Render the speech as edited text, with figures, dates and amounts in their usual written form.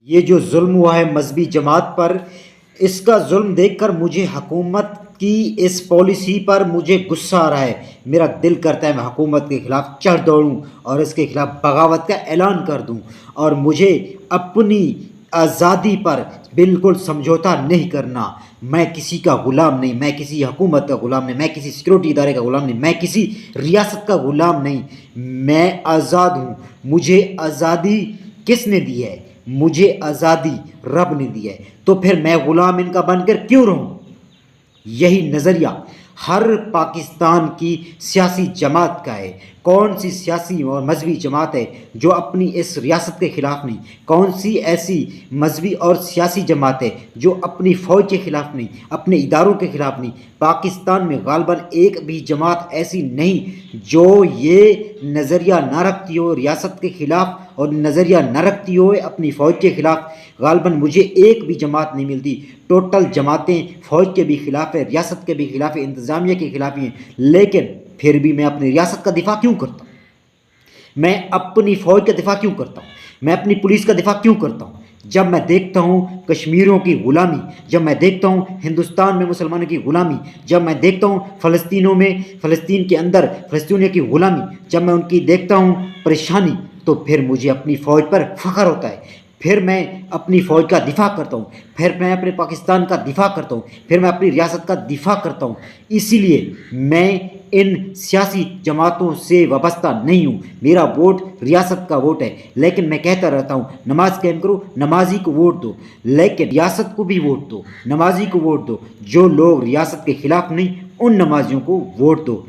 یہ جو ظلم ہوا ہے مذہبی جماعت پر، اس کا ظلم دیکھ کر مجھے حکومت کی اس پالیسی پر مجھے غصہ آ رہا ہے۔ میرا دل کرتا ہے میں حکومت کے خلاف چڑھ دوڑوں اور اس کے خلاف بغاوت کا اعلان کر دوں، اور مجھے اپنی آزادی پر بالکل سمجھوتا نہیں کرنا۔ میں کسی کا غلام نہیں، میں کسی حکومت کا غلام نہیں، میں کسی سیکورٹی ادارے کا غلام نہیں، میں کسی ریاست کا غلام نہیں۔ میں آزاد ہوں۔ مجھے آزادی کس نے دی ہے؟ مجھے آزادی رب نے دی ہے، تو پھر میں غلام ان کا بن کر کیوں رہوں؟ یہی نظریہ ہر پاکستان کی سیاسی جماعت کا ہے۔ کون سی سیاسی اور مذہبی جماعت ہے جو اپنی اس ریاست کے خلاف نہیں؟ کون سی ایسی مذہبی اور سیاسی جماعت ہے جو اپنی فوج کے خلاف نہیں، اپنے اداروں کے خلاف نہیں؟ پاکستان میں غالباً ایک بھی جماعت ایسی نہیں جو یہ نظریہ نہ رکھتی ہو ریاست کے خلاف، اور نظریہ نہ رکھتی ہو اپنی فوج کے خلاف۔ غالباً مجھے ایک بھی جماعت نہیں ملتی۔ ٹوٹل جماعتیں فوج کے بھی خلاف ہے، ریاست کے بھی خلاف ہے، انتظامیہ کے خلاف ہی ہیں، لیکن پھر بھی میں اپنی ریاست کا دفاع کیوں کرتا ہوں؟ میں اپنی فوج کا دفاع کیوں کرتا ہوں؟ میں اپنی پولیس کا دفاع کیوں کرتا ہوں؟ جب میں دیکھتا ہوں کشمیریوں کی غلامی، جب میں دیکھتا ہوں ہندوستان میں مسلمانوں کی غلامی، جب میں دیکھتا ہوں فلسطین کے اندر فلسطینیوں کی غلامی، جب میں ان کی دیکھتا ہوں پریشانی، تو پھر مجھے اپنی فوج پر فخر ہوتا ہے۔ پھر میں اپنی فوج کا دفاع کرتا ہوں، پھر میں اپنے پاکستان کا دفاع کرتا ہوں، پھر میں اپنی ریاست کا دفاع کرتا ہوں۔ اسی لیے میں ان سیاسی جماعتوں سے وابستہ نہیں ہوں۔ میرا ووٹ ریاست کا ووٹ ہے، لیکن میں کہتا رہتا ہوں نماز قائم کرو، نمازی کو ووٹ دو، لیکن ریاست کو بھی ووٹ دو، نمازی کو ووٹ دو۔ جو لوگ ریاست کے خلاف نہیں، ان نمازیوں کو ووٹ دو۔